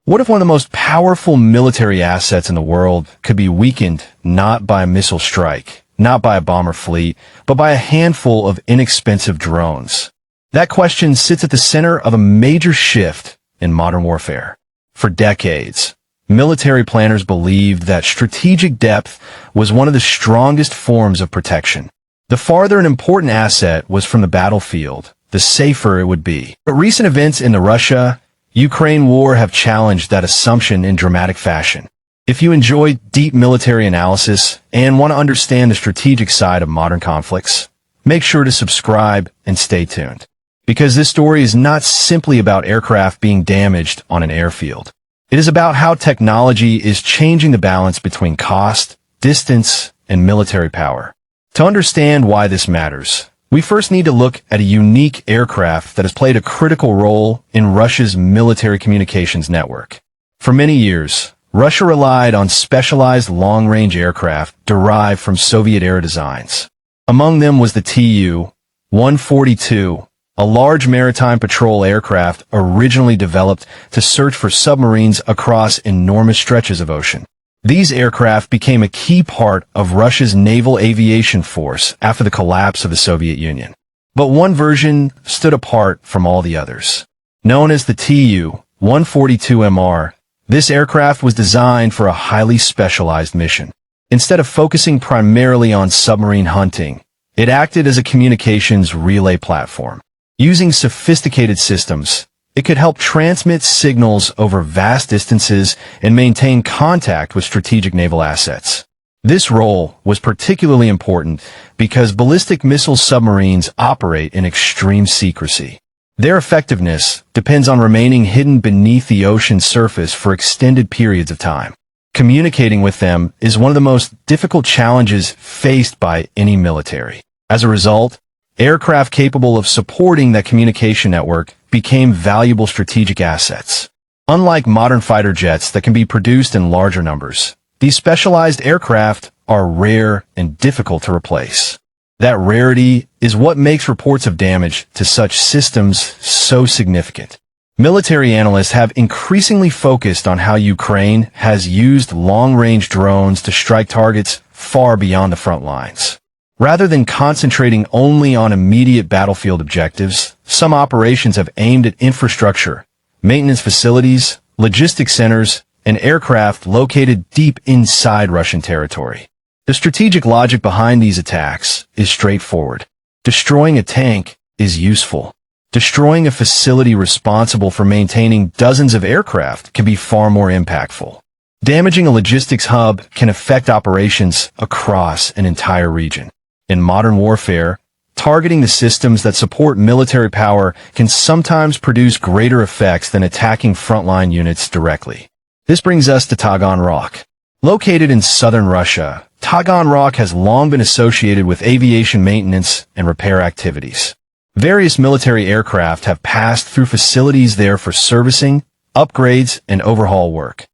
What if one of the most powerful military assets in the world could be weakened not by a missile strike, not by a bomber fleet, but by a handful of inexpensive drones? That question sits at the center of a major shift in modern warfare. For decades, military planners believed that strategic depth was one of the strongest forms of protection. The farther an important asset was from the battlefield, the safer it would be. But recent events in the Russia-Ukraine war have challenged that assumption in dramatic fashion. If you enjoy deep military analysis and want to understand the strategic side of modern conflicts, make sure to subscribe and stay tuned. Because this story is not simply about aircraft being damaged on an airfield. It is about how technology is changing the balance between cost, distance, and military power. To understand why this matters, we first need to look at a unique aircraft that has played a critical role in Russia's military communications network. For many years, Russia relied on specialized long-range aircraft derived from Soviet-era designs. Among them was the Tu-142, a large maritime patrol aircraft originally developed to search for submarines across enormous stretches of ocean. These aircraft became a key part of Russia's naval aviation force after the collapse of the Soviet Union. But one version stood apart from all the others. Known as the Tu-142MR, this aircraft was designed for a highly specialized mission. Instead of focusing primarily on submarine hunting, it acted as a communications relay platform. Using sophisticated systems, it could help transmit signals over vast distances and maintain contact with strategic naval assets. This role was particularly important because ballistic missile submarines operate in extreme secrecy. Their effectiveness depends on remaining hidden beneath the ocean surface for extended periods of time. Communicating with them is one of the most difficult challenges faced by any military. As a result, aircraft capable of supporting that communication network became valuable strategic assets. Unlike modern fighter jets that can be produced in larger numbers, these specialized aircraft are rare and difficult to replace. That rarity is what makes reports of damage to such systems so significant. Military analysts have increasingly focused on how Ukraine has used long-range drones to strike targets far beyond the front lines. Rather than concentrating only on immediate battlefield objectives, some operations have aimed at infrastructure, maintenance facilities, logistics centers, and aircraft located deep inside Russian territory. The strategic logic behind these attacks is straightforward. Destroying a tank is useful. Destroying a facility responsible for maintaining dozens of aircraft can be far more impactful. Damaging a logistics hub can affect operations across an entire region. In modern warfare, targeting the systems that support military power can sometimes produce greater effects than attacking frontline units directly. This brings us to Taganrog. Located in southern Russia, Taganrog has long been associated with aviation maintenance and repair activities. Various military aircraft have passed through facilities there for servicing, upgrades, and overhaul work.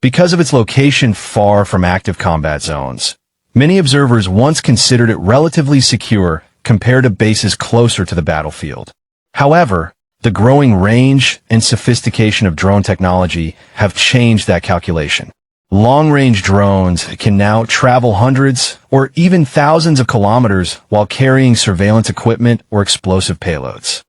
Because of its location far from active combat zones, many observers once considered it relatively secure compared to bases closer to the battlefield. However, the growing range and sophistication of drone technology have changed that calculation. Long-range drones can now travel hundreds or even thousands of kilometers while carrying surveillance equipment or explosive payloads.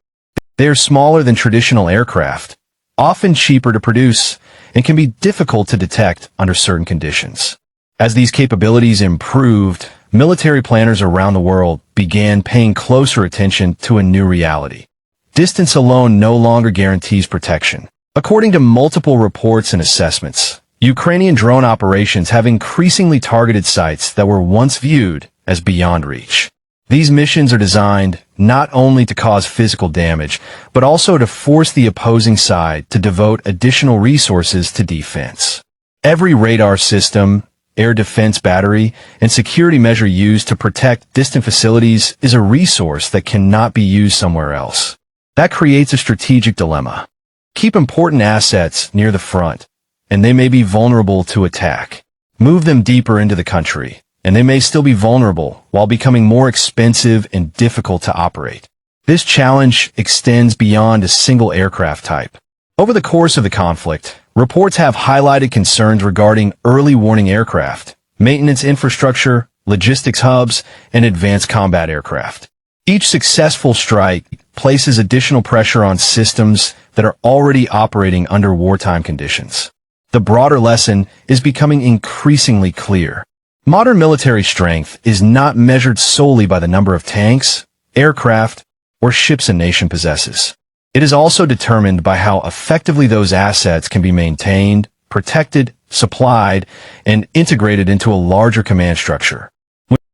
They are smaller than traditional aircraft, often cheaper to produce, and can be difficult to detect under certain conditions. As these capabilities improved, military planners around the world began paying closer attention to a new reality. Distance alone no longer guarantees protection. According to multiple reports and assessments, Ukrainian drone operations have increasingly targeted sites that were once viewed as beyond reach. These missions are designed not only to cause physical damage, but also to force the opposing side to devote additional resources to defense. Every radar system, air defense battery, and security measure used to protect distant facilities is a resource that cannot be used somewhere else. That creates a strategic dilemma. Keep important assets near the front, and they may be vulnerable to attack. Move them deeper into the country, and they may still be vulnerable while becoming more expensive and difficult to operate. This challenge extends beyond a single aircraft type. Over the course of the conflict, Reports have highlighted concerns regarding early warning aircraft, maintenance infrastructure, logistics hubs, and advanced combat aircraft. Each successful strike places additional pressure on systems that are already operating under wartime conditions. The broader lesson is becoming increasingly clear. Modern military strength is not measured solely by the number of tanks, aircraft, or ships a nation possesses. It is also determined by how effectively those assets can be maintained, protected, supplied, and integrated into a larger command structure.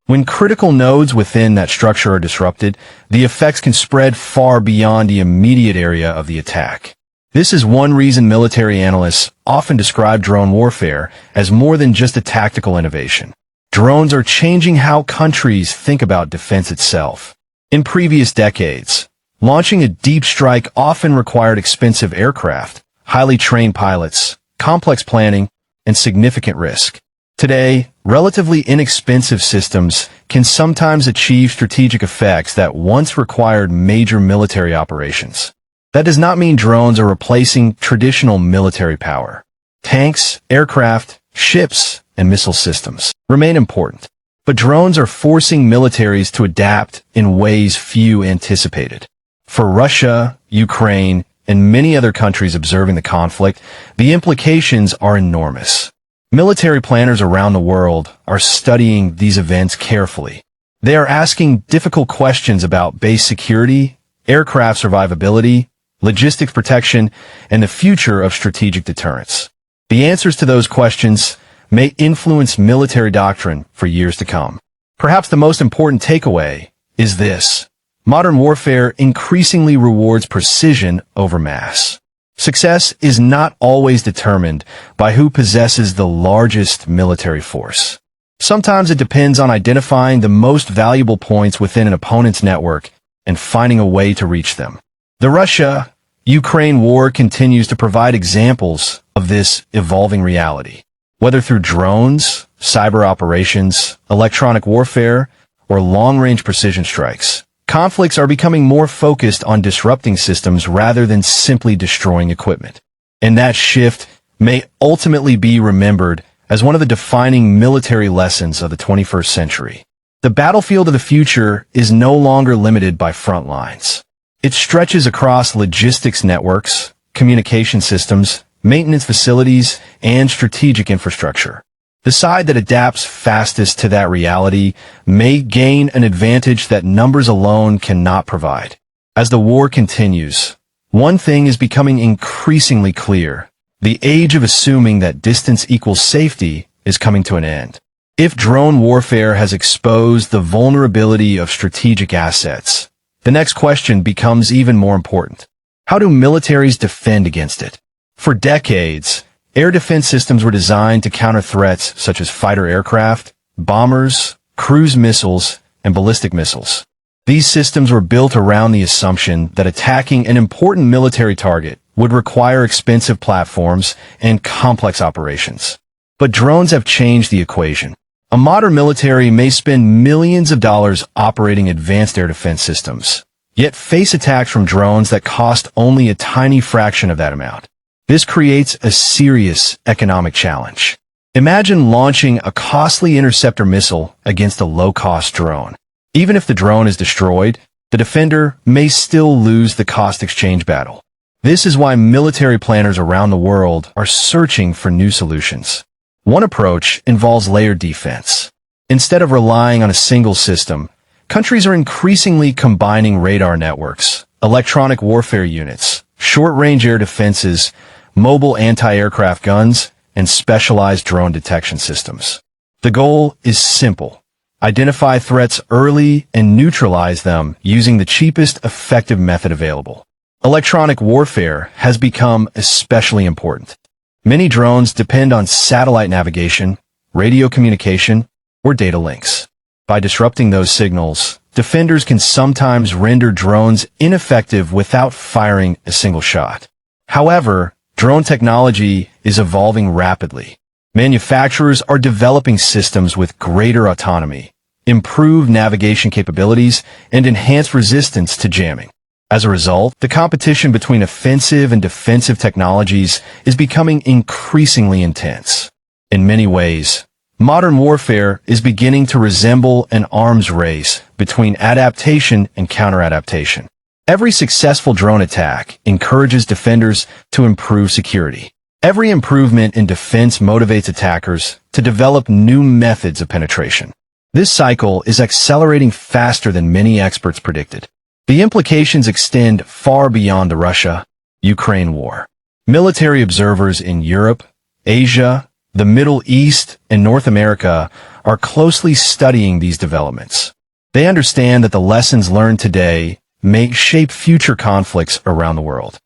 When critical nodes within that structure are disrupted, the effects can spread far beyond the immediate area of the attack. This is one reason military analysts often describe drone warfare as more than just a tactical innovation. Drones are changing how countries think about defense itself. In previous decades, launching a deep strike often required expensive aircraft, highly trained pilots, complex planning, and significant risk. Today, relatively inexpensive systems can sometimes achieve strategic effects that once required major military operations. That does not mean drones are replacing traditional military power. Tanks, aircraft, ships, and missile systems remain important, but drones are forcing militaries to adapt in ways few anticipated. For Russia, Ukraine, and many other countries observing the conflict, the implications are enormous. Military planners around the world are studying these events carefully. They are asking difficult questions about base security, aircraft survivability, logistics protection, and the future of strategic deterrence. The answers to those questions may influence military doctrine for years to come. Perhaps the most important takeaway is this: modern warfare increasingly rewards precision over mass. Success is not always determined by who possesses the largest military force. Sometimes it depends on identifying the most valuable points within an opponent's network and finding a way to reach them. The Russia-Ukraine war continues to provide examples of this evolving reality. Whether through drones, cyber operations, electronic warfare, or long-range precision strikes, conflicts are becoming more focused on disrupting systems rather than simply destroying equipment. And that shift may ultimately be remembered as one of the defining military lessons of the 21st century. The battlefield of the future is no longer limited by front lines. It stretches across logistics networks, communication systems, maintenance facilities, and strategic infrastructure. The side that adapts fastest to that reality may gain an advantage that numbers alone cannot provide. As the war continues, one thing is becoming increasingly clear: the age of assuming that distance equals safety is coming to an end. If drone warfare has exposed the vulnerability of strategic assets, the next question becomes even more important. How do militaries defend against it? For decades, air defense systems were designed to counter threats such as fighter aircraft, bombers, cruise missiles, and ballistic missiles. These systems were built around the assumption that attacking an important military target would require expensive platforms and complex operations. But drones have changed the equation. A modern military may spend millions of dollars operating advanced air defense systems, yet face attacks from drones that cost only a tiny fraction of that amount. This creates a serious economic challenge. Imagine launching a costly interceptor missile against a low-cost drone. Even if the drone is destroyed, the defender may still lose the cost exchange battle. This is why military planners around the world are searching for new solutions. One approach involves layered defense. Instead of relying on a single system, countries are increasingly combining radar networks, electronic warfare units, short-range air defenses, mobile anti-aircraft guns, and specialized drone detection systems. The goal is simple: identify threats early and neutralize them using the cheapest effective method available. Electronic warfare has become especially important. Many drones depend on satellite navigation, radio communication, or data links. By disrupting those signals, defenders can sometimes render drones ineffective without firing a single shot. However, drone technology is evolving rapidly. Manufacturers are developing systems with greater autonomy, improved navigation capabilities, and enhanced resistance to jamming. As a result, the competition between offensive and defensive technologies is becoming increasingly intense. In many ways, modern warfare is beginning to resemble an arms race between adaptation and counter-adaptation. Every successful drone attack encourages defenders to improve security. Every improvement in defense motivates attackers to develop new methods of penetration. This cycle is accelerating faster than many experts predicted. The implications extend far beyond the Russia-Ukraine war. Military observers in Europe, Asia, the Middle East, and North America are closely studying these developments. They understand that the lessons learned today may shape future conflicts around the world.